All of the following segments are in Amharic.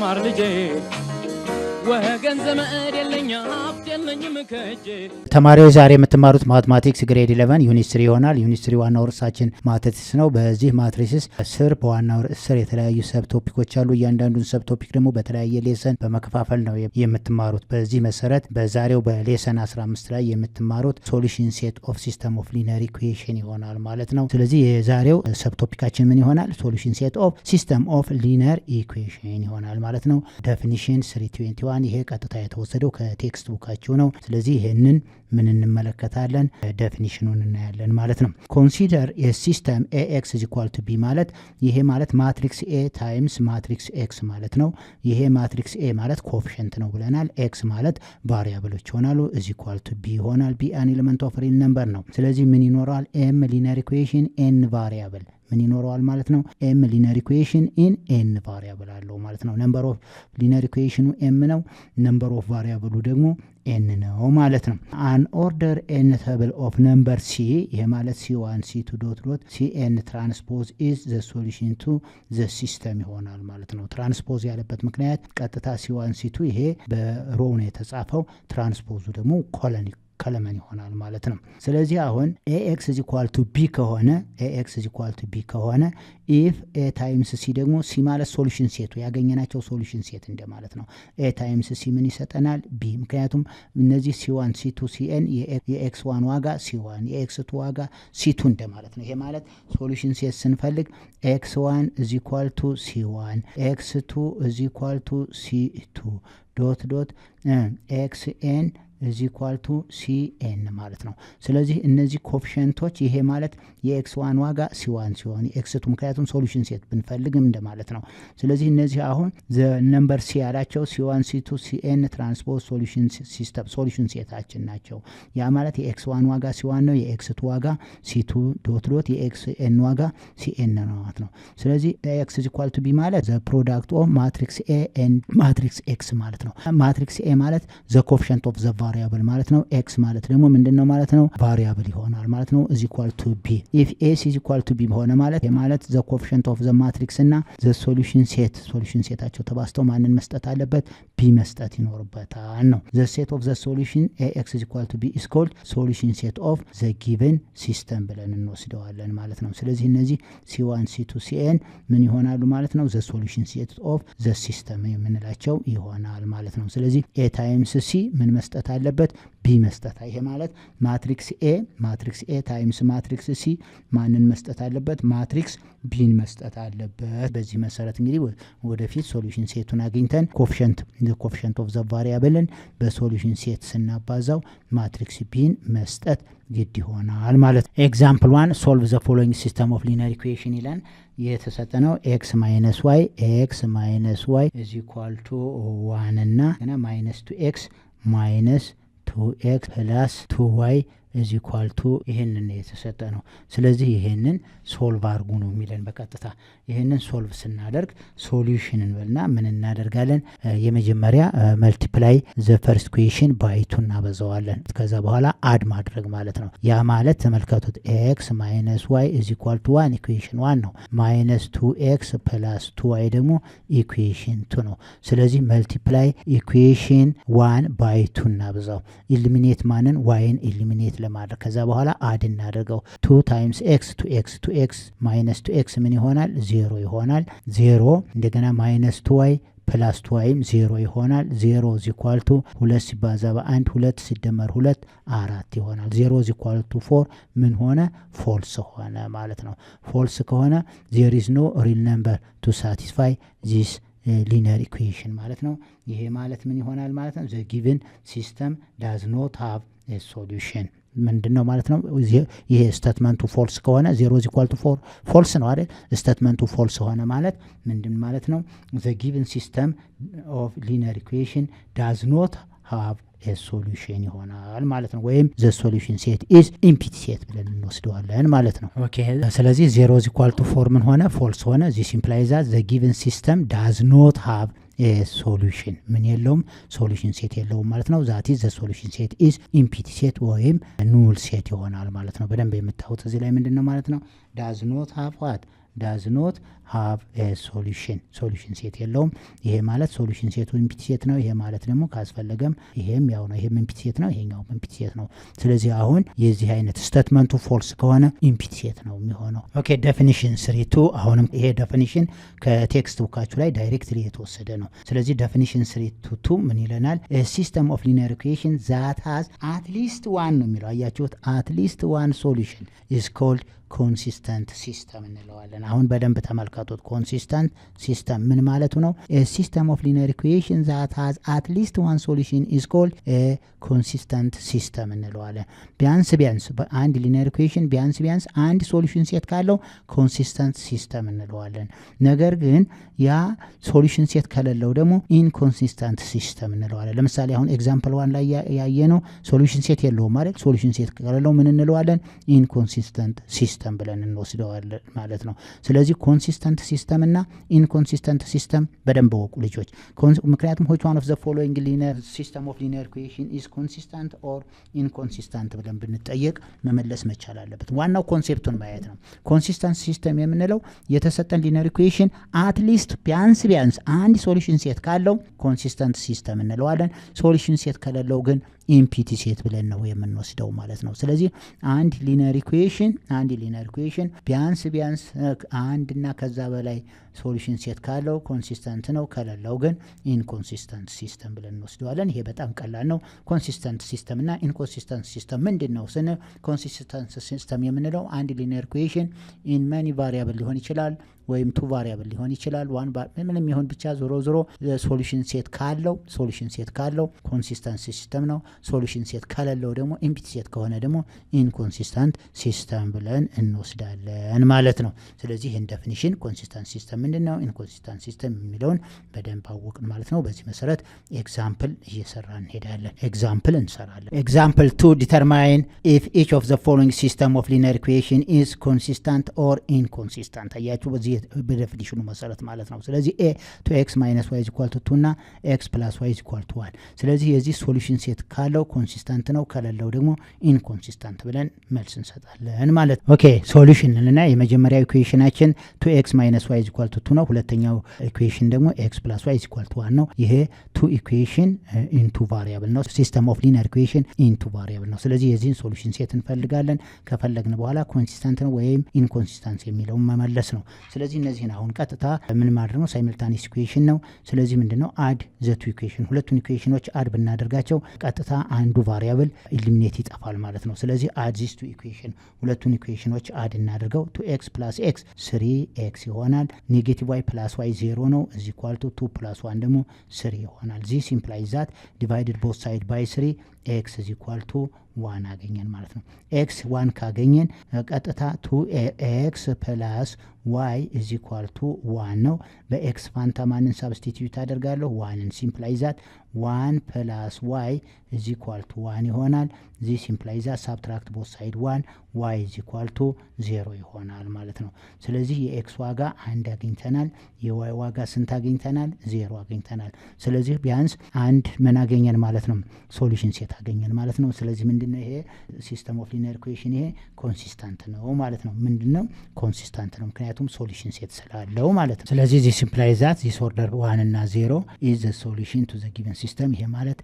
ልማር ልጄ ወገን ዘመድ የለኛ ሀብት የለኝም ከጄ ተማሪዎች ዛሬ የምትማሩት ማትማቲክስ ግሬድ 11 ዩኒት 3 ይሆናል። ዩኒት 3 ዋናው ርዕሳችን ማትሪክስ ነው። በዚህ ማትሪክስ ስር በዋናው ርዕስ ስር የተለያዩ ሰብ ቶፒኮች አሉ። እያንዳንዱን ሰብ ቶፒክ ደግሞ በተለያየ ሌሰን በመከፋፈል ነው የምትማሩት። በዚህ መሰረት በዛሬው በሌሰን 15 ላይ የምትማሩት ሶሉሽን ሴት ኦፍ ሲስተም ኦፍ ሊኒየር ኢኩዌሽን ይሆናል ማለት ነው። ስለዚህ የዛሬው ሰብ ቶፒካችን ምን ይሆናል? ሶሉሽን ሴት ኦፍ ሲስተም ኦፍ ሊኒየር ኢኩዌሽን ይሆናል ማለት ነው። ዴፊኒሽን 321 ይሄ ቀጥታ የተወሰደው ከቴክስት ቡካችሁ ነው። ስለዚህ ይሄንን ምን እንመለከታለን? ዴፊኒሽኑን እናያለን ማለት ነው። ኮንሲደር ኤ ሲስተም ax = b ማለት ይሄ ማለት ማትሪክስ a ታይምስ ማትሪክስ x ማለት ነው። ይሄ ማትሪክስ a ማለት ኮኤፊሽንት ነው ብለናል። x ማለት ቫሪያብሎች ይሆናሉ = b ይሆናል። b an element of real number ነው። ስለዚህ ምን ይኖራል? m linear equation n ቫሪያብል ምን ይኖረዋል ማለት ነው? m linear equation in n ቫሪያብል አለው ማለት ነው። ነምበር ኦፍ linear equation m ነው። ነምበር ኦፍ ቫሪያብሉ ደግሞ n ነው ማለት ነው። an order n table of number c ይሄ ማለት c1 c2 ዶት ዶት cn transpose is the solution to the system ይሆናል ማለት ነው። ትራንስፖዝ ያለበት ምክንያት ቀጥታ c1 c2 ይሄ በሮው ነው የተጻፈው፣ ትራንስፖዙ ደግሞ ኮለመን ይሆናል ማለት ነው። ስለዚህ አሁን ax = b ከሆነ if a times c ደግሞ c ማለት ሶሉሽን ሴቱ ያገኘናቸው ሶሉሽን ሴት እንደማለት ነው። a times c ምን ይሰጠናል? b ምክንያቱም እነዚህ c1 c2 cn የx1 ዋጋ c1 የx2 ዋጋ c2 እንደማለት ነው። ይሄ ማለት ሶሉሽን ሴት ስንፈልግ x1 = c1 x2 = c2 ዶት ዶት xn =cn ማለት ነው። ስለዚህ እነዚህ ኮኤፊሽንቶች ይሄ ማለት የx1 ዋጋ c1 ሲሆን x2 ምክንያቱም ሶሉሽን ሴት ብንፈልግም እንደማለት ነው። ስለዚህ እነዚህ አሁን ነምበር c ያላቸው c1 c2 cn ትራንስፖዝ ሶሉሽን ሴታችን ናቸው። ያ ማለት የx1 ዋጋ c1 ነው፣ የx2 ዋጋ c2 ዶት ዶት የxn ዋጋ cn ነው ማለት ነው። ስለዚህ x = b ማለት the product of matrix a and matrix x ማለት ነው። matrix a ማለት the coefficient of the variable ማለት ነው። x ማለት ደግሞ ምንድነው ማለት ነው? ቫሪያብል ይሆናል ማለት ነው = b if a = b ሆነ ማለት የማለት the coefficient of the matrix እና the solution ሴታቸው ተባስተው ማንን መስጠት አለበት? b መስጠት ይኖርበታል ነው። the set of the solution ax = b is called solution set of the given system ብለን እንወስደዋለን ማለት ነው። ስለዚህ እነዚህ c1 c2 cn ምን ይሆናሉ ማለት ነው? the solution set of the system የምንላቸው ይሆናል ማለት ነው። ስለዚህ a times c ምን መስጠት አለበት? b መስጠት። ይሄ ማለት ማትሪክስ a ታይምስ ማትሪክስ c ማንን መስጠት አለበት? ማትሪክስ b መስጠት አለበት። በዚህ መሰረት እንግዲህ ወደፊት ሶሉሽን ሴቱን አግኝተን ኮኤፊሽንት ኦፍ ዘ ቫሪያብልን በሶሉሽን ሴት ስናባዛው ማትሪክስ b መስጠት ግድ ይሆናል ማለት ነው። ኤግዛምፕል 1 ሶልቭ ዘ ፎሎዊንግ ሲስተም ኦፍ ሊኒየር ኢኩዌሽን ይላል። የተሰጠነው x - y = 1 እና -2x - 2x + 2y ይሄንን የተሰጠ ነው። ስለዚህ ይሄንን ሶልቭ አድርጉ ነው የሚለን በቀጥታ። ይሄንን ሶልቭ ስናደርግ ሶሉሽን እንበልና ምን እናደርጋለን? የመጀመሪያ መልቲፕላይ ዘ ፈርስት ኢኩዌሽን ባይ 2 እናበዛዋለን። ከዛ በኋላ አድ ማድረግ ማለት ነው። ያ ማለት ተመልከቱት x - y = 1 ኢኩዌሽን 1 ነው። -2x + 2y ደግሞ ኢኩዌሽን 2 ነው። ስለዚህ መልቲፕላይ ኢኩዌሽን 1 ባይ 2 እናበዛው። ኢሊሚኔት ማንን? yን ኢሊሚኔት ለማድረግ ከዛ በኋላ አድ እናደርገው 2 ታይምስ x 2x - 2x ምን ይሆናል? 0 ይሆናል። 0 እንደገና -2y + 2y 0 ይሆናል። 0 = 2 ሲባዛ በ1 2 ሲደመር 2 4 ይሆናል። 0 = 4 ምን ሆነ? ፎልስ ሆነ ማለት ነው። ፎልስ ከሆነ there is no real number to satisfy this linear equation ማለት ነው። ይሄ ማለት ምን ይሆናል ማለት ነው? the given system does not have a solution ምንድነው ማለት ነው? ይሄ ስቴትመንቱ ፎልስ ከሆነ 0 = 4 ፎልስ ነው አይደል? ስቴትመንቱ ፎልስ ሆነ ማለት ምንድን ማለት ነው? the given system of linear equation does not have a solution ይሆናል ማለት ነው። ወይም the solution set is empty set ብለን እንወስደዋለን ማለት ነው። ኦኬ ስለዚህ 0 = 4 ምን ሆነ? ፎልስ ሆነ። this implies that the given system does not have a solution ምን የለውም? ሶሉሽን ሴት የለውም ማለት ነው። that is the solution set is empty set ወይም null set ይሆናል ማለት ነው። በደንብ የምታዩት እዚህ ላይ ምንድነው ማለት ነው? does not have what ዳዝ ኖት ሃቭ ሶሉሽን ሴት የለውም። ይሄ ማለት ሶሉሽን ሴቱ ኢምፒቲ ሴት ነው። ይሄ ማለት ደግሞ ካስፈለገም ይሄም ያው ነው። ይሄም ኢምፒቲ ሴት ነው፣ ይሄኛው ኢምፒቲ ሴት ነው። ስለዚህ አሁን የዚህ አይነት ስቴትመንቱ ፎልስ ከሆነ ኢምፒቲ ሴት ነው የሚሆነው። ኦኬ ዴፊኒሽን 3 አሁንም ይሄ ዴፊኒሽን ከቴክስት ቡካችሁ ላይ ዳይሬክትሊ የተወሰደ ነው። ስለዚህ ዴፊኒሽን 3 ምን ይለናል? ሲስተም ኦፍ ሊኒየር ኢኩዌሽን ዛት ሃዝ አትሊስት ዋን ነው የሚለው። አያችሁት? አትሊስት ዋን ሶሉሽን ኢዝ ኮልድ ኮንሲስተንት ሲስተም እንለዋለን። አሁን በደንብ ተመልከቱት። ኮንሲስተንት ሲስተም ምን ማለቱ ነው? ሲስተም ኦፍ ሊኒየር ኢኩዌሽን ዛት ሃዝ አትሊስት ዋን ሶሉሽን ኢዝ ኮልድ ኮንሲስተንት ሲስተም እንለዋለን። ቢያንስ በአንድ ሊኒየር ኢኩዌሽን ቢያንስ አንድ ሶሉሽን ሴት ካለው ኮንሲስተንት ሲስተም እንለዋለን። ነገር ግን ያ ሶሉሽን ሴት ከሌለው ደግሞ ኢንኮንሲስተንት ሲስተም እንለዋለን። ለምሳሌ አሁን ኤግዛምፕል 1 ላይ ያየነው ሶሉሽን ሴት የለውም ማለት ሶሉሽን ሴት ከሌለው ምን እንለዋለን? ኢንኮንሲስተንት ሲስተም ብለን እንወስደዋለን ማለት ነው። ስለዚህ ኮንሲስተንት ሲስተም እና ኢንኮንሲስተንት ሲስተም በደንብ ወቁ ልጆች። ምክንያቱም which one of the following linear system of linear equation is consistent or inconsistent ብለን ብንጠየቅ መመለስ መቻል አለበት። ዋናው ኮንሴፕቱን ማየት ነው። ኮንሲስተንት ሲስተም የምንለው የተሰጠን ሊኒየር ኢኩዌሽን አትሊስት ቢያንስ አንድ ሶሉሽን ሴት ካለው ኮንሲስተንት ሲስተም እንለዋለን። ሶሉሽን ሴት ከሌለው ግን ኢምፒቲ ሴት ብለን ነው የምንወስደው ማለት ነው። ስለዚህ አንድ ሊኒየር ኢኩዌሽን ቢያንስ አንድ እና ከዛ በላይ ሶሉሽን ሴት ካለው ኮንሲስተንት ነው፣ ከሌለው ግን ኢንኮንሲስተንት ሲስተም ብለን እንወስደዋለን። ይሄ በጣም ቀላል ነው። ኮንሲስተንት ሲስተም እና ኢንኮንሲስተንት ሲስተም ምንድን ነው ስንል ኮንሲስተንት ሲስተም የምንለው አንድ ሊኒየር ኢኩዌሽን ኢን መኒ ቫሪያብል ሊሆን ይችላል ወይም 2 ቫሪያብል ሊሆን ይችላል። ምንም ይሁን ብቻ ዞሮ ሶሉሽን ሴት ካለው ኮንሲስተንት ሲስተም ነው። ሶሉሽን ሴት ከሌለው ደግሞ ኢምፒቲ ሴት ከሆነ ደግሞ ኢንኮንሲስተንት ሲስተም ብለን እንወስዳለን ማለት ነው። ስለዚህ ይህን ዴፊኒሽን ኮንሲስተንት ሲስተም ምንድነው፣ ኢንኮንሲስተንት ሲስተም የሚለውን በደንብ አወቅን ማለት ነው። በዚህ መሰረት ኤግዛምፕል እየሰራን እንሄዳለን። ኤግዛምፕል እንሰራለን። ኤግዛምፕል 2 ዲተርማይን ኢፍ ኢች ኦፍ ዘ ፎሎዊንግ ሲስተም ኦፍ ሊኒየር ኢኩዌሽን ኢዝ ኮንሲስተንት ኦር ኢንኮንሲስተንት። አያችሁ በዚህ በዴፊኒሽኑ መሰረት ማለት ነው። ስለዚህ ኤ ቱ ኤክስ ማይነስ ዋይ ኢኳል ቱ 2 እና ኤክስ ፕላስ ዋይ ኢኳል ቱ 1። ስለዚህ የዚህ ሶሉሽን ሴት ካለው ኮንሲስተንት ነው፣ ከሌለው ደግሞ ኢንኮንሲስተንት ብለን መልስ እንሰጣለን ማለት ነው። ኦኬ ሶሉሽን እና የመጀመሪያው ኢኩዌሽናችን ቱ ኤክስ ማይነስ ዋይ ኢኳል ቱ 2 ነው። ሁለተኛው ኢኩዌሽን ደግሞ ኤክስ ፕላስ ዋይ ኢኳል ቱ 1 ነው። ይሄ ቱ ኢኩዌሽን ኢንቱ ቫሪያብል ነው። ሲስተም ኦፍ ሊኒየር ኢኩዌሽን ኢንቱ ቫሪያብል ነው። ስለዚህ የዚህን ሶሉሽን ሴት እንፈልጋለን። ከፈለግን በኋላ ኮንሲስተንት ነው ወይም ኢንኮንሲስተንት የሚለውን መመለስ ነው። ስለዚህ እነዚህን አሁን ቀጥታ ምን ማድረግ ነው? ሳይመልታኒየስ ኢኩዌሽን ነው። ስለዚህ ምንድነው አድ ዘ ቱ ኢኩዌሽን፣ ሁለቱን ኢኩዌሽኖች አድ ብናደርጋቸው ቀጥታ አንዱ ቫሪያብል ኢሊሚኔት ይጠፋል ማለት ነው። ስለዚህ አድ ዚስ ቱ ኢኩዌሽን፣ ሁለቱን ኢኩዌሽኖች አድ እናድርገው። 2x ፕላስ ኤክስ 3x ይሆናል። ኔጌቲቭ y ፕላስ y 0 ነው። እዚ ኢኳል ቱ 2 ፕላስ 1 ደግሞ 3 ይሆናል። ዚስ ኢምፕላይዝ ዛት ዲቫይድድ ቦት ሳይድ ባይ 3 ኤክስ እዚ ኢኳል ቱ 1 አገኘን ማለት ነው። ኤክስ 1 ካገኘን ቀጥታ 2x ፕላስ ዋይ ኢዝ ኢኳል ቱ 1 ነው። በኤክስ ፋንታ ማንን ሳብስቲቲዩት አደርጋለሁ? 1ን። ሲምፕላይዝ ዛት 1 ፕላስ ዋይ ኢዝ ኢኳል ቱ 1 ይሆናል። ዚስ ኢምፕላይዝ ዛት ሳብትራክት ቦት ሳይድ 1 ዋይ ኢዝ ኢኳል ቱ 0 ይሆናል ማለት ነው። ስለዚህ የኤክስ ዋጋ 1 አግኝተናል። የዋይ ዋጋ ስንት አግኝተናል? 0 አግኝተናል። ስለዚህ ቢያንስ አንድ ምን አገኘን ማለት ነው? ሶሉሽን ሴት አገኘን ማለት ነው። ስለዚህ ምንድነው ይሄ ሲስተም ኦፍ ሊኒየር ኢኩዌሽን? ይሄ ኮንሲስተንት ነው ማለት ነው። ምንድነው ኮንሲስተንት ነው? ምክንያቱም ሶሉሽን ሴት ስላለው ማለት ነው። ስለዚህ ዚስ ኢምፕላይዝ ዛት ዚስ ኦርደር 1 እና 0 ኢዝ ዘ ሶሉሽን ቱ ዘ ጊቨን ሲስተም። ይሄ ማለት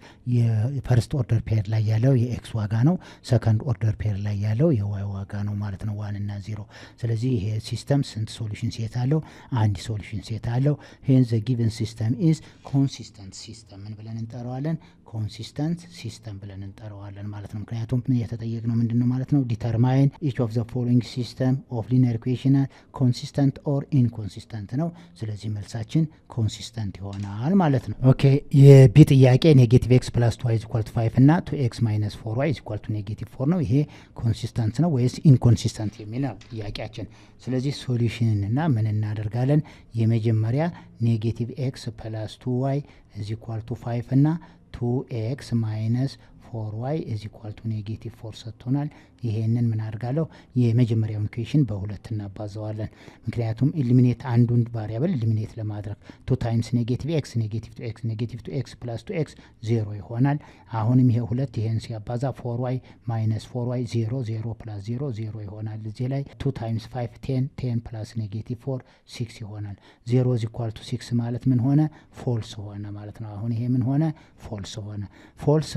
የፈርስት ኦርደር ፔር ላይ ያለው የኤክስ ዋጋ ነው። ሰከንድ ኦርደር ፔር ላይ ያለው የዋይ ዋጋ ነው ማለት ነው፣ 1 እና 0። ስለዚህ ይሄ ሲስተም ስንት ሶሉሽን ሴት አለው? አንድ ሶሉሽን ሴት አለው። ሄን ዘ ጊቨን ሲስተም ኢዝ ኮንሲስተንት ሲስተም ምን ብለን እንጠራዋለን? ኮንሲስተንት ሲስተም ብለን እንጠራዋለን ማለት ነው። ምክንያቱም የተጠየቅነው ምንድነው ማለት ነው? ዲተርማይን ኢች ኦፍ ዘ ፎሎዊንግ ሲስተም ኦፍ ሊኒየር ኢኩዌሽን ኮንሲስተንት ኦር ኢንኮንሲስተንት ነው። ስለዚህ መልሳችን ኮንሲስተንት ይሆናል ማለት ነው። ኦኬ የቢ ጥያቄ ኔጌቲቭ ኤክስ ፕላስ 2 ኢዝ ኢኳል ቱ 5 እና 2x ማይነስ 4y ኢዝ ኢኳል ቱ ኔጌቲቭ 4 ነው። ይሄ ኮንሲስተንት ነው ወይስ ኢንኮንሲስተንት የሚል ጥያቄያችን። ስለዚህ ሶሉሽንን እና ምን እናደርጋለን? የመጀመሪያ ኔጌቲቭ ኤክስ ፕላስ 2y ኢዝ ኢኳል ቱ 5 እና 2x ማይነስ 4y is equal to -4 ሰጥቶናል። ይሄንን ምን አድርጋለሁ የመጀመሪያውን ኢኩዌሽን በሁለት እናባዛዋለን። ምክንያቱም ኢሊሚኔት አንዱን ቫሪያብል ኢሊሚኔት ለማድረግ 2 ታይምስ -x -2x + 2x 0 ይሆናል። አሁንም ይሄ ሁለት ይሄን ሲያባዛ 4y - 4y 0 0 + 0 0 ይሆናል። እዚህ ላይ 2 ታይምስ 5 10 10 + -4 6 ይሆናል። 0 is equal to 6 ማለት ምን ሆነ ፎልስ ሆነ ማለት ነው። አሁን ይሄ ምን ሆነ ፎልስ ሆነ። ፎልስ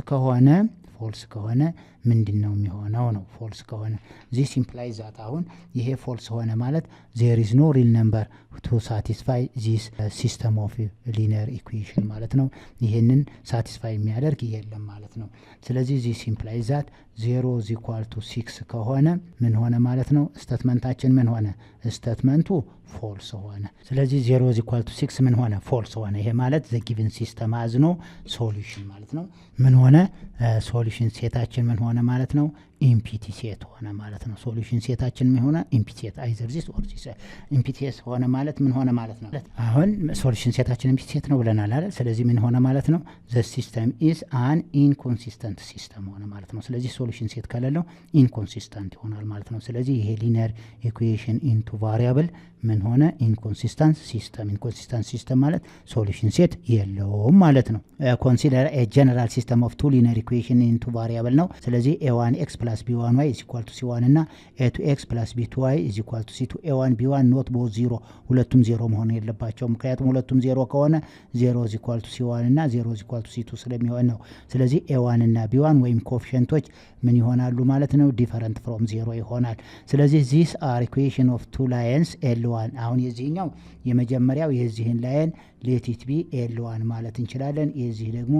ከሆነ ምንድነው የሚሆነው ነው? ፎልስ ከሆነ this implies that አሁን ይሄ ፎልስ ሆነ ማለት there is no real number to satisfy this system of linear equation ማለት ነው። ይሄንን ሳቲስፋይ የሚያደርግ የለም ማለት ነው። ስለዚህ this implies that 0 is equal to 6 ከሆነ ምን ሆነ ማለት ነው? ስቴትመንታችን ምን ሆነ? ስቴትመንቱ ፎልስ ሆነ። ስለዚህ 0 is equal to 6 ምን ሆነ? ፎልስ ሆነ። ይሄ ማለት the given system has no solution ማለት ነው። ምን ሆነ? ሶሉሽን ሴታችን ምን ሆነ ማለት ነው? ኢምፒቲ ሴት ሆነ ማለት ነው። ሶሉሽን ሴታችን ምን ሆነ? ኢምፒቲ ሴት አይዘር ዚስ ኦር ዚስ። ኢምፒቲ ሴት ሆነ ማለት ምን ሆነ ማለት ነው? አሁን ሶሉሽን ሴታችን ኢምፒቲ ሴት ነው ብለናል አይደል? ስለዚህ ምን ሆነ ማለት ነው? the system is an inconsistent system ሆነ ማለት ነው። ስለዚህ ሶሉሽን ሴት ከሌለው ኢንኮንሲስተንት ይሆናል ማለት ነው። ስለዚህ ይሄ ሊኒየር ኢኩዌሽን ኢንቱ ቫሪያብል ምን ሆነ? ኢንኮንሲስተንት ሲስተም ማለት ሶሉሽን ሴት የለውም ማለት ነው። ኮንሲደር ኤ ጀነራል ሲስተም ኦፍ ቱ ሊኒየር ኢኩዌሽን ኢንቱ ቫሪያብል ነው። ስለዚህ a1x + b1y is equal to c1 እና a2x + b2y is equal to c2 a1 b1 not both 0 ሁለቱም 0 መሆን የለባቸው። ምክንያቱም ሁለቱም 0 ከሆነ 0 is equal to c1 እና 0 is equal to c2 ስለሚሆን ነው። ስለዚህ a1 እና b1 ወይም ኮኤፊሺየንቶች ምን ይሆናሉ ማለት ነው? ዲፈረንት ፍሮም 0 ይሆናል። ስለዚህ these are equation of two lines L1 አሁን የዚህኛው የመጀመሪያው የዚህን ላይን ሌት ኢት ቢ L1 ማለት እንችላለን። የዚህ ደግሞ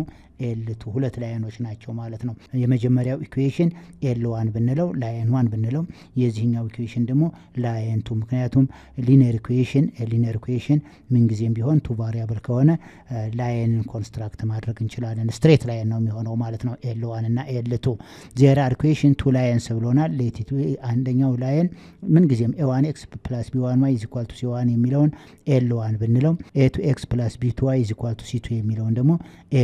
L2 ሁለት ላይኖች ናቸው ማለት ነው። የመጀመሪያው ኢኩዌሽን L1 ብንለው ላይን 1 ብንለው የዚህኛው ኢኩዌሽን ደግሞ ላይን 2 ምክንያቱም ሊኒየር ኢኩዌሽን ምን ጊዜም ቢሆን ቱ ቫሪያብል ከሆነ ላይንን ኮንስትራክት ማድረግ እንችላለን። ስትሬት ላይን ነው የሚሆነው ማለት ነው L1 እና L2 ዜር አር ኢኩዌሽን ቱ ላይንስ ብሎናል። ሌት ኢት አንደኛው ላይን ምን ጊዜም a1x + b1y is equal to c1 የሚለውን L1 ብንለው a2x + b2y is equal to c2 የሚለውን ደግሞ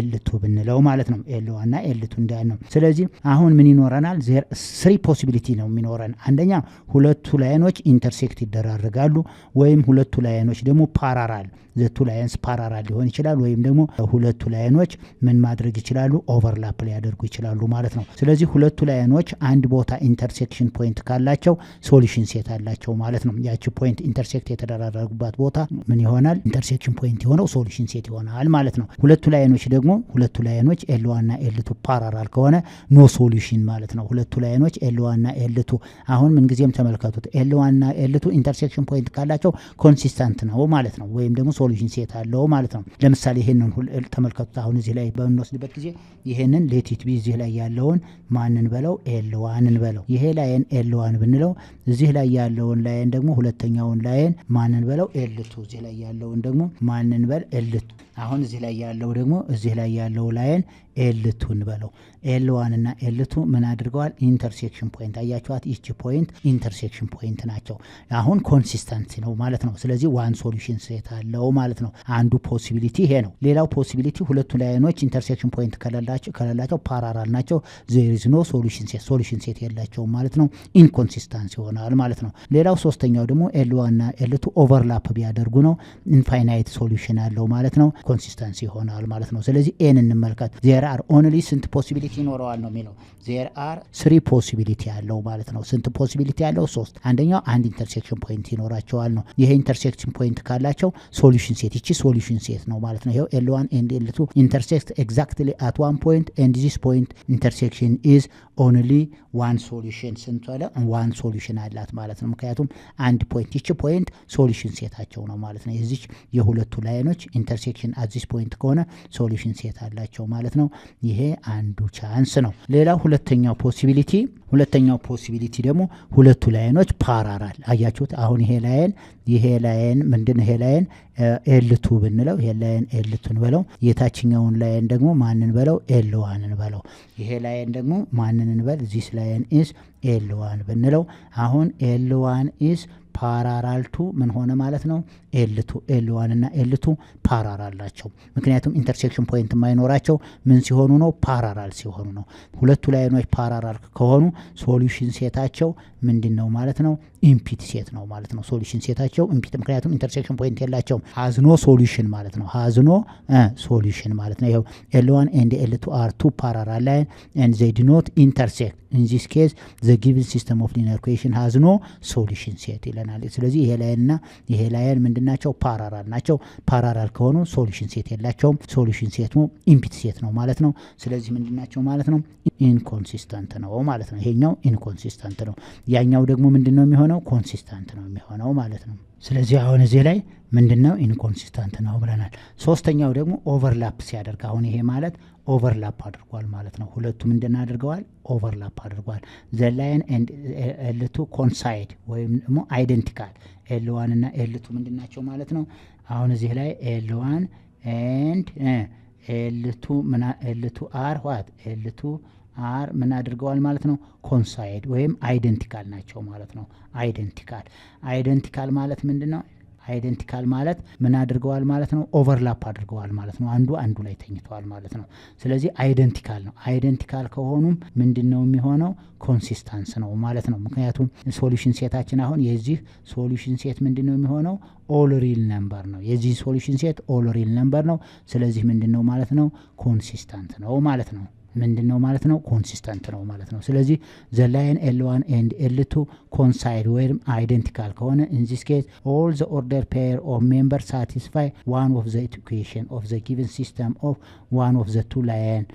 L2 ብንለው ማለት ነው። L1 እና L2 እንዳል ነው። ስለዚህ አሁን ምን ይኖረናል? 3 ፖሲቢሊቲ ነው የሚኖረን። አንደኛ ሁለቱ ላይኖች ኢንተርሴክት ይደራረጋሉ ወይም ሁለቱ ላይኖች ደግሞ ፓራራል ዘቱ ላይንስ ፓራራል ሊሆን ይችላል ወይም ደግሞ ሁለቱ ላይኖች ምን ማድረግ ይችላሉ? ኦቨርላፕ ሊያደርጉ ይችላሉ ማለት ነው። ስለዚህ ሁለቱ ላይኖች አንድ ቦታ ኢንተርሴክሽን ፖይንት ካላቸው ሶሉሽን ሴት አላቸው ማለት ነው። ያቺ ፖይንት ኢንተርሴክት የተደራረጉባት ቦታ ምን ይሆናል? ኢንተርሴክሽን ፖይንት የሆነው ሶሉሽን ሴት ይሆናል ማለት ነው። ሁለቱ ላይኖች L1 እና L2 ፓራራል ከሆነ ኖ ሶሉሽን ማለት ነው። ሁለቱ ላይኖች L1 እና L2 አሁን ምን ጊዜም ተመልከቱት L1 እና L2 ኢንተርሴክሽን ፖይንት ካላቸው ኮንሲስተንት ነው ማለት ነው ወይም ደግሞ ሶሉሽን ሴት አለው ማለት ነው። ለምሳሌ ይሄንን ተመልከቱት። አሁን እዚህ ላይ በምንወስድበት ጊዜ ይሄንን ሌት ኢት ቢ እዚህ ላይ ያለውን ማንን በለው L1ን በለው። ይሄ ላይን L1 ብንለው እዚህ ላይ ያለውን ላይን ደግሞ ሁለተኛውን ላይን ማንን በለው L2 እዚህ ላይ ያለውን ደግሞ ማንን በል L2 አሁን እዚህ ላይ ያለው ደግሞ እዚህ ላይ ያለው ላይን L2ን በለው። L1 እና L2 ምን አድርገዋል? ኢንተርሴክሽን ፖይንት አያችኋት? እቺ ፖይንት ኢንተርሴክሽን ፖይንት ናቸው። አሁን ኮንሲስተንሲ ነው ማለት ነው። ስለዚህ ዋን ሶሉሽን ሴት አለው ማለት ነው። አንዱ ፖሲቢሊቲ ይሄ ነው። ሌላው ፖሲቢሊቲ ሁለቱ ላይኖች ኢንተርሴክሽን ፖይንት ከሌላቸው ፓራራል ናቸው። there is no ሶሉሽን ሴት የላቸውም ማለት ነው። ኢንኮንሲስተንሲ ይሆናል ማለት ነው። ሌላው ሶስተኛው ደግሞ L1 እና L2 ኦቨርላፕ ቢያደርጉ ነው። ኢንፋይናይት ሶሉሽን አለው ማለት ነው። ኮንሲስተንሲ ይሆናል ማለት ነው። ስለዚህ ኤን እንመልከት። there are only ስንት ፖሲቢሊቲ ይኖረዋል ነው የሚለው። there are 3 ፖሲቢሊቲ ያለው ማለት ነው። ስንት ፖሲቢሊቲ ያለው? 3። አንደኛው አንድ ኢንተርሴክሽን ፖይንት ይኖራቸዋል ነው። ይሄ ኢንተርሴክሽን ፖይንት ካላቸው ሶሉሽን ሴት ይቺ ሶሉሽን ሴት ነው ማለት ነው። ይሄው L1 and L2 intersect exactly at one point and this point intersection is only one solution ስንት አለ? one solution አላት ማለት ነው። ምክንያቱም አንድ ፖይንት ይቺ ፖይንት ሶሉሽን ሴታቸው ነው ማለት ነው። የዚህ የሁለቱ ላይኖች ኢንተርሴክሽን at this point ከሆነ ሶሉሽን ሴት አላቸው ማለት ነው። ይሄ አንዱ ቻንስ ነው። ሌላው ሁለተኛው ፖሲቢሊቲ ደግሞ ሁለቱ ላይኖች ፓራራል አያችሁት? አሁን ይሄ ላይን ምንድነው? ይሄ ላይን L2 ብንለው ይሄ ላይን L2ን በለው። የታችኛውን ላይን ደግሞ ማንን በለው? L1ን በለው። ይሄ ላይን ደግሞ ማንን እንበል? this line is L1 ብንለው አሁን L1 is ፓራራል ቱ ምን ሆነ ማለት ነው ኤል2 ኤል1 እና ኤል2 ፓራራል ናቸው ምክንያቱም ኢንተርሴክሽን ፖይንት የማይኖራቸው ምን ሲሆኑ ነው ፓራራል ሲሆኑ ነው ሁለቱ ላይኖች ፓራራል ከሆኑ ሶሉሽን ሴታቸው ምንድነው ማለት ነው ኢምፒቲ ሴት ነው ማለት ነው ሶሉሽን ሴታቸው ኢምፒቲ ምክንያቱም ኢንተርሴክሽን ፖይንት የላቸውም ሃዝኖ ሶሉሽን ማለት ነው ሃዝኖ ሶሉሽን ማለት ነው ይሄው L1 and L2 are two parallel lines and they do not intersect in this case the given system of linear equation has no solution set ይለናል ስለዚህ ይሄ ላይንና ይሄ ላይን ምንድናቸው ፓራራል ናቸው ፓራራል ከሆኑ ሶሉሽን ሴት የላቸውም ሶሉሽን ሴት ነው ኢምፒቲ ሴት ነው ማለት ነው ስለዚህ ምንድናቸው ማለት ነው ኢንኮንሲስተንት ነው ማለት ነው ይሄኛው ኢንኮንሲስተንት ነው ያኛው ደግሞ ምንድነው የሚሆነው ኮንሲስተንት ነው የሚሆነው ማለት ነው ስለዚህ አሁን እዚህ ላይ ምንድነው ኢንኮንሲስተንት ነው ብለናል ሶስተኛው ደግሞ ኦቨርላፕ ሲያደርግ አሁን ይሄ ማለት ኦቨርላፕ አድርጓል ማለት ነው ሁለቱም እንደና አድርገዋል ኦቨርላፕ አድርጓል the line and L2 coincide ወይም ደግሞ አይደንቲካል L1 እና L2 ምንድናቸው ማለት ነው አሁን እዚህ ላይ L1 and L2 are what L2 are ምን አድርገዋል ማለት ነው ኮንሳይድ ወይም አይደንቲካል ናቸው ማለት ነው አይደንቲካል ማለት ምንድነው አይደንቲካል ማለት ምን አድርገዋል ማለት ነው ኦቨርላፕ አድርገዋል ማለት ነው አንዱ ላይ ተኝቷል ማለት ነው ስለዚህ አይደንቲካል ነው አይደንቲካል ከሆኑም ምንድነው የሚሆነው ኮንሲስተንስ ነው ማለት ነው ምክንያቱም ሶሉሽን ሴታችን አሁን የዚህ ሶሉሽን ሴት ምንድነው የሚሆነው ኦል ሪል ነምበር ነው የዚህ ሶሉሽን ሴት ኦል ሪል ነምበር ነው ስለዚህ ምንድነው ማለት ነው ኮንሲስተንት ነው ማለት ነው ምንድነው ማለት ነው ኮንሲስተንት ነው ማለት ነው ስለዚህ the line L1 and L2 coincide where identical ከሆነ in this case all the ordered pair of members satisfy one of the equation of the given system of one of the two line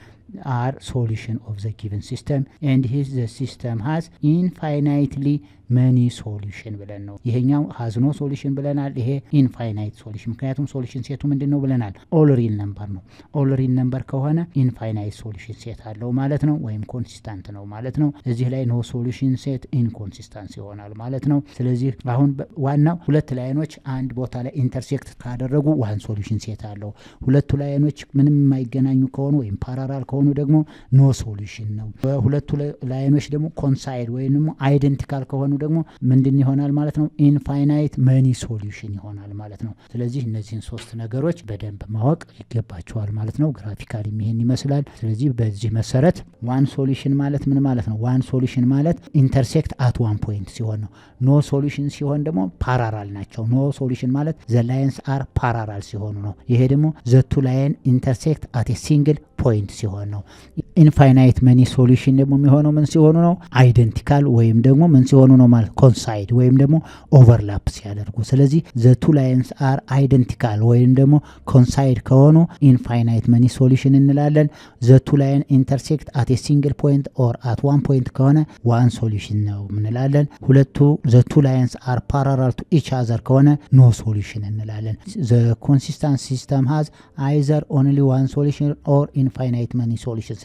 are solution of the given system and his the system has infinitely many solution ብለን ነው ይሄኛው has no solution ብለናል ይሄ infinite solution ምክንያቱም solution ሴቱ ምንድነው ብለናል all real number ነው all real number ከሆነ infinite solution ሴት አለው ማለት ነው ወይም consistent ነው ማለት ነው እዚህ ላይ no solution set inconsistent ይሆናል ማለት ነው ስለዚህ አሁን ዋናው ሁለት ላይኖች አንድ ቦታ ላይ intersect ካደረጉ one solution ሴት አለው ሁለቱ ላይኖች ምንም የማይገናኙ ከሆኑ ወይም parallel ከሆኑ ደግሞ no solution ነው ሁለቱ ላይኖች ደግሞ coincide ወይንም identical ከሆኑ ደግሞ ምንድን ይሆናል ማለት ነው ኢንፋይናይት መኒ ሶሉሽን ይሆናል ማለት ነው ስለዚህ እነዚህን ሶስት ነገሮች በደንብ ማወቅ ይገባቸዋል ማለት ነው ግራፊካሊ ይሄን ይመስላል ስለዚህ በዚህ መሰረት ዋን ሶሉሽን ማለት ምን ማለት ነው ዋን ሶሉሽን ማለት ኢንተርሴክት አት ዋን ፖይንት ሲሆን ነው ኖ ሶሉሽን ሲሆን ደግሞ ፓራራል ናቸው ኖ ሶሉሽን ማለት ዘ ላይንስ አር ፓራራል ሲሆኑ ነው ይሄ ደግሞ ዘ ቱ ላይን ኢንተርሴክት አት ኤ ሲንግል ፖይንት ሲሆን ነው ኢንፋይናይት መኒ ሶሉሽን ደግሞ የሚሆነው ምን ሲሆኑ ነው አይደንቲካል ወይም ደግሞ ምን ሲሆኑ ነው ማለት ኮንሳይድ ወይም ደግሞ ኦቨርላፕ ሲያደርጉ ስለዚህ the two lines are identical ወይም ደግሞ ኮንሳይድ ከሆኑ ኢንፋይናይት መኒ ሶሉሽን እንላለን the two line intersect at a single point or at one point ከሆነ one solution ነው እንላለን ሁለቱ the two lines are parallel to each other ከሆነ no solution እንላለን the consistent system has either only one solution or infinite many solution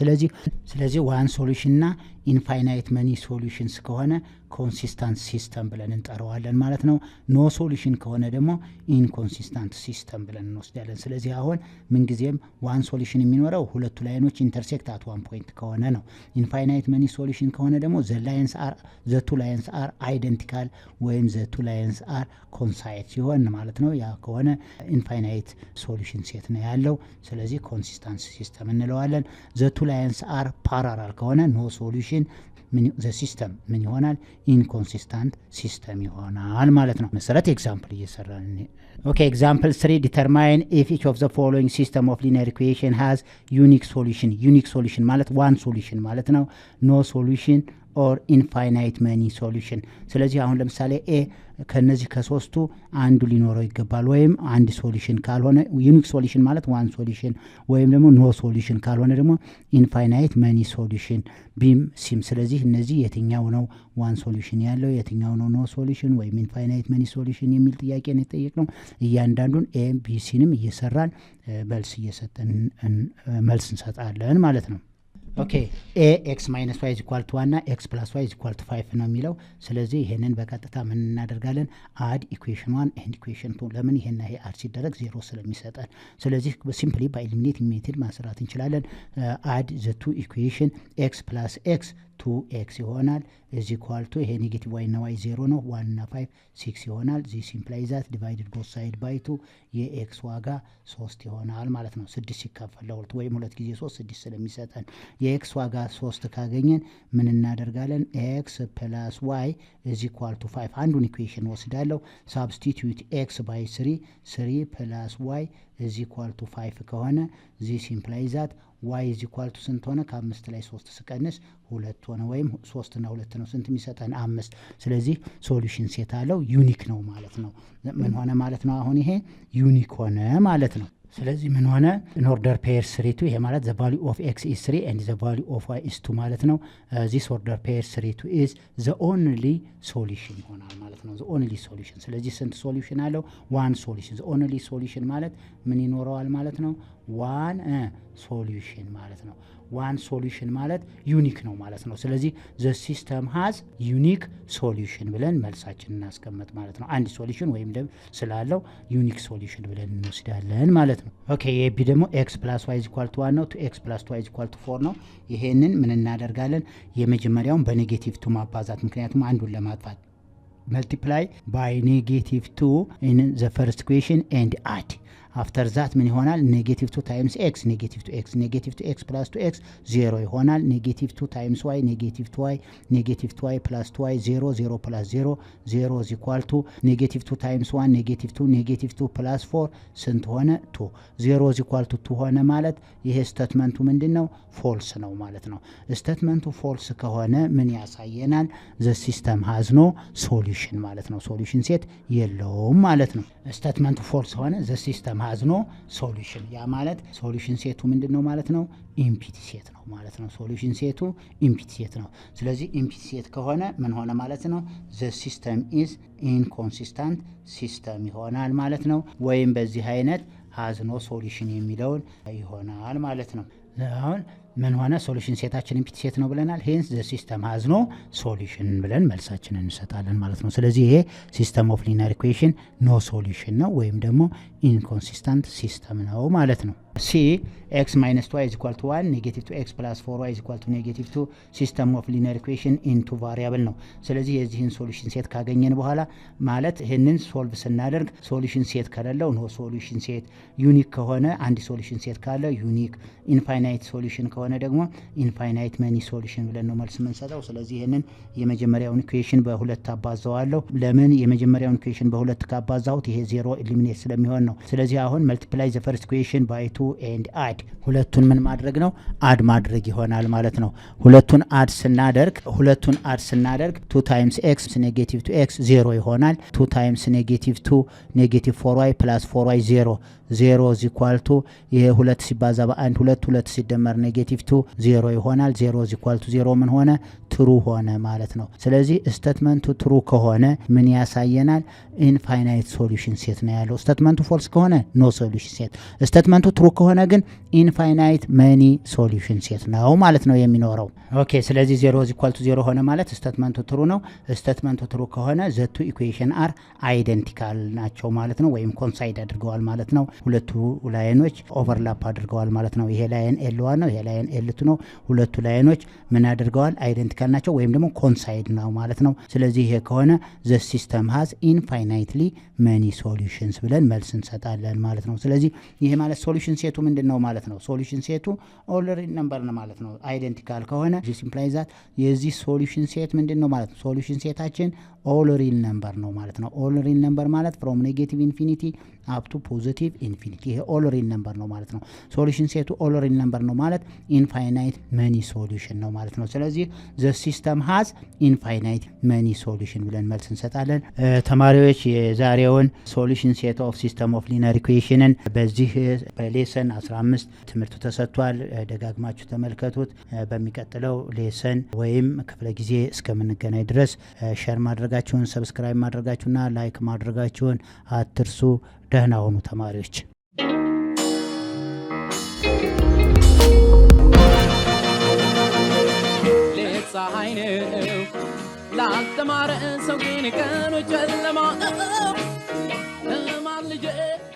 ስለዚህ one solution እና infinite many solutions ከሆነ consistent system ብለን እንጠራዋለን ማለት ነው no solution ከሆነ ደግሞ inconsistent system ብለን እንወስዳለን ስለዚህ አሁን ምን ጊዜም one solution የሚኖረው ሁለቱ ላይኖች intersect at one point ከሆነ ነው infinite many solution ከሆነ ደግሞ the two lines are identical ወይም the two lines are coincide ሲሆን ማለት ነው ያ ከሆነ infinite solution set ነው ያለው ስለዚህ consistent system እንለዋለን the two lines are parallel ከሆነ no solution the system ምን ይሆናል inconsistent system ይሆናል ማለት ነው መሰረት ኤግዛምፕል እየሰራን okay example 3 determine if each of the following system of linear equation has unique solution ማለት one solution ማለት ነው no solution or infinite many solution ስለዚህ አሁን ለምሳሌ a ከነዚህ ከሶስቱ አንዱ ሊኖረው ይገባል ወይም አንድ ሶሉሽን ካልሆነ ዩኒክ ሶሉሽን ማለት ዋን ሶሉሽን ወይም ደግሞ ኖ ሶሉሽን ካልሆነ ደግሞ ኢንፋይናይት መኒ ሶሉሽን ቢም ሲም ስለዚህ እነዚህ የትኛው ነው ዋን ሶሉሽን ያለው የትኛው ነው ኖ ሶሉሽን ወይም ኢንፋይናይት መኒ ሶሉሽን የሚል ጥያቄ ነው የጠየቅነው እያንዳንዱን ኤ ቢ ሲንም እየሰራን መልስ እየሰጠን መልስ እንሰጣለን ማለት ነው okay ax minus y is equal to 1 እና x plus y is equal to 5 ነው የሚለው ስለዚህ ይሄንን በቀጥታ ምን እናደርጋለን add equation 1 and equation 2 ለምን ይሄና ይሄ add ሲደረግ 0 ስለሚሰጠን ስለዚህ simply by eliminating method ማስራት እንችላለን add the two equation x plus x 2x ይሆናል is equal to ይሄ ኔጌቲቭ y እና y 0 ነው 1 እና 5 6 ይሆናል this implies that divided both side by 2 የx ዋጋ 3 ይሆናል ማለት ነው 6 ሲካፈል ለሁለት ወይም 2 ጊዜ 3 6 ስለሚሰጠን የx ዋጋ 3 ካገኘን ምን እናደርጋለን x plus y is equal to 5 አንዱን ኢኩዌሽን ወስዳለሁ substitute x by 3 plus y is equal to 5 ከሆነ this implies that y is equal to ስንት ሆነ ከ5 ላይ 3 ስቀንስ 2 ሆነ ወይም 3 እና 2 ነው ስንት የሚሰጠን 5 ስለዚህ ሶሉሽን ሴት አለው ዩኒክ ነው ማለት ነው ምን ሆነ ማለት ነው አሁን ይሄ ዩኒክ ሆነ ማለት ነው ስለዚህ ምን ሆነ in order pair 3 ይሄ ማለት the value of x is 3 and the value of y is 2 ማለት ነው this order pair 3 is the only solution ይሆናል ማለት ነው the only solution ስለዚህ ስንት ሶሉሽን አለው one solution the only solution ማለት ምን ይኖረዋል ማለት ነው one solution ማለት ነው one solution ማለት ዩኒክ ነው ማለት ነው ስለዚህ the system has unique solution ብለን መልሳችንን እናስቀምጥ ማለት ነው አንድ ሶሉሽን ወይም ደግሞ ስላለው ዩኒክ ሶሉሽን ብለን እንወስዳለን ማለት ነው ኦኬ የቢ ደግሞ x + y = 1 ነው 2x + y = 4 ነው ይሄንን ምን እናደርጋለን የመጀመሪያውን በኔጌቲቭ 2 ማባዛት ምክንያቱም አንዱን ለማጥፋት multiply by -2 in the first equation and add after that ምን ይሆናል -2 times x -2x -2x plus 2x 0 ይሆናል -2 times y -2y -2y plus 2y 0 0 plus 0 0 is equal to -2 times 1 -2 plus 4 ስንት ሆነ 2 0 is equal to 2 ሆነ ማለት ይሄ ስቴትመንቱ ምንድነው ፎልስ ነው ማለት ነው ስቴትመንቱ ፎልስ ከሆነ ምን ያሳየናል the system has no solution ማለት ነው ሶሉሽን ሴት የለውም ማለት ነው ስቴትመንቱ ፎልስ ሆነ the system has no solution ያ ማለት ሶሉሽን ሴቱ ምንድነው ማለት ነው ኢምፒቲ ሴት ነው ማለት ነው ሶሉሽን ሴቱ ኢምፒቲ ሴት ነው ስለዚህ ኢምፒቲ ሴት ከሆነ ምን ሆነ ማለት ነው the system is inconsistent system ይሆናል ማለት ነው ወይም በዚህ አይነት has no solution የሚለውን ይሆናል ማለት ነው አሁን ምን ሆነ ሶሉሽን ሴታችን ኢምፒቲ ሴት ነው ብለናል hence the system has no solution ብለን መልሳችንን እንሰጣለን ማለት ነው ስለዚህ ይሄ ሲስተም ኦፍ ሊኒየር ኢኩዌሽን ኖ ሶሉሽን ነው ወይም ደግሞ ኢንኮንሲስተንት ሲስተም ነው ማለት ነው C x minus 2y is equal to 1 negative 2x plus 4y is equal to negative 2 system of linear equation into variable ነው ስለዚህ የዚህን ሶሉሽን ሴት ካገኘን በኋላ ማለት ይሄንን ሶልቭ ስናደርግ ሶሉሽን ሴት ከሌለው ኖ ሶሉሽን ሴት ዩኒክ ከሆነ አንድ ሶሉሽን ሴት ካለ ዩኒክ ኢንፋይናይት ሶሉሽን ከሆነ ደግሞ ኢንፋይናይት መኒ ሶሉሽን ብለን ነው መልስ የምንሰጠው ስለዚህ ይሄንን የመጀመሪያውን ኢኩዌሽን በሁለት አባዛዋለሁ ለምን የመጀመሪያውን ኢኩዌሽን በሁለት ካባዛሁት ይሄ 0 ኤሊሚኔት ስለሚሆን ነው ስለዚህ አሁን multiply the first equation by 2 and add ሁለቱን ምን ማድረግ ነው አድ ማድረግ ይሆናል ማለት ነው ሁለቱን አድ ስናደርግ 2 times x negative 2x 0 ይሆናል 2 times negative 2 negative 4y plus 4y 0 0 is equal to ይሄ 2 ሲባዛ በአንድ 2 ሲደመር negative 2 0 ይሆናል 0 is equal to 0 ምን ሆነ ትሩ ሆነ ማለት ነው ስለዚህ ስቴትመንቱ ትሩ ከሆነ ምን ያሳየናል ኢንፋይናይት ሶሉሽን ሴት ነው ያለው ስቴትመንቱ ፎልስ ከሆነ ኖ ሶሉሽን ሴት ስቴትመንቱ ትሩ ከሆነ ግን ኢንፋይናይት መኒ ሶሉሽን ሴት ነው ማለት ነው የሚኖረው ኦኬ ስለዚህ 0 is equal to 0 ሆነ ማለት ስቴትመንቱ ትሩ ነው ስቴትመንቱ ትሩ ከሆነ the two equation are identical ናቸው ማለት ነው ወይም ኮንሳይድ አድርገዋል ማለት ነው ሁለቱ ላይኖች ኦቨርላፕ አድርገዋል ማለት ነው ይሄ ላይን L1 ነው ይሄ ላይን L2 ነው ሁለቱ ላይኖች ምን አድርገዋል አይደንቲካል ናቸው ወይም ደግሞ ኮንሳይድ ነው ማለት ነው ስለዚህ ይሄ ከሆነ the system has infinitely many solutions ብለን መልስ እንሰጣለን ማለት ነው ስለዚህ ይሄ ማለት ሶሉሽን ሴቱ ምንድነው ማለት ነው ሶሉሽን ሴቱ ኦል ሪል ነምበር ነው ማለት ነው አይደንቲካል ከሆነ this implies that የዚህ ሶሉሽን ሴት ምንድነው ማለት ነው ሶሉሽን ሴታችን ኦል ሪል ነምበር ነው ማለት ነው ኦል ሪል ነምበር ማለት from negative infinity up to positive infinity ይሄ ኦል ሪል ነምበር ነው ማለት ነው ሶሉሽን ሴቱ ኦል ሪል ነምበር ነው ማለት ኢንፋይናይት መኒ ሶሉሽን ነው ማለት ነው ስለዚህ the system has infinite many solution ብለን መልስ እንሰጣለን ተማሪዎች የዛሬውን ሶሉሽን ሴት ኦፍ ሲስተም ኦፍ ሊኒየር ኢኩዌሽንን በዚህ በሌሰን 15 ትምህርቱ ተሰጥቷል ደጋግማችሁ ተመልከቱት በሚቀጥለው ሌሰን ወይም ክፍለ ጊዜ እስከምንገናኝ ድረስ ሼር ማድረጋችሁን ሰብስክራይብ ማድረጋችሁና ላይክ ማድረጋችሁን አትርሱ ደህና ሁኑ ተማሪዎች ፀሐይ ነው ላልተማረ ሰው ግን ቀኑ ጨለማ